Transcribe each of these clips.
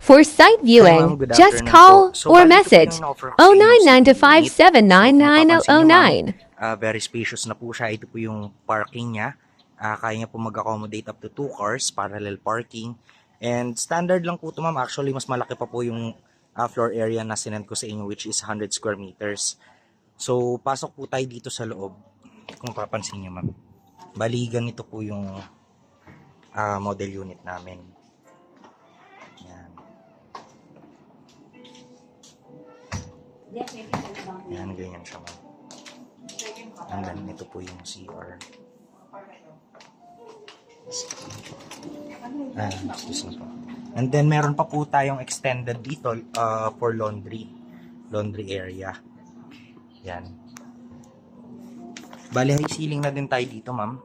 For site viewing, Good just afternoon call po. So, or bali ito po message yung offer ko sa inyo sa unit. So, kung mapapansin nyo, ma'am, 0995799009. very spacious na po siya. Ito po yung parking niya. Kaya niya po mag-accommodate up to 2 cars, parallel parking. And standard lang po ito, ma'am. Actually, mas malaki pa po yung floor area na sinend ko sa inyo, which is 100 square meters. So, pasok po tayo dito sa loob. Kung papansin nyo, ma'am. Bali, ganito po yung model unit namin. Yan. Yan, ganyan siya, ma'am. And then, ito po yung CR. Excuse me po. And then, meron pa po tayong extended dito for laundry. Laundry area. Yan. Bali, high ceiling na din tayo dito, ma'am.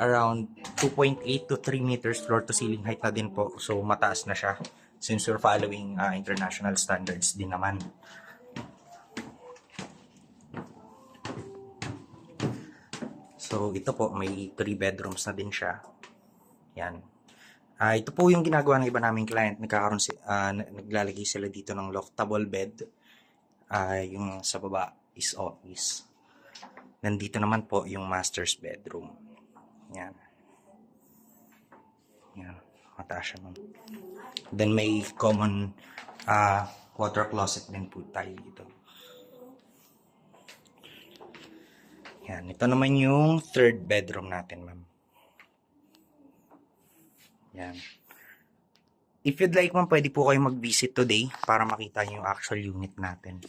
Around 2.8 to 3 meters floor to ceiling height na din po. So, mataas na siya. Since we're following international standards din naman. So, ito po, may 3 bedrooms na din siya. Yan. Ito po yung ginagawa ng iba naming client. Naglalagay sila dito ng loftable bed. Yung sa baba is office. Nandito naman po yung master's bedroom. Yan. Yan. Mataas siya, ma'am. Then may common water closet din po tayo dito. Yan. Ito naman yung third bedroom natin, ma'am. Yan. If you'd like, ma'am, pwede po kayo mag-visit today para makita nyo yung actual unit natin.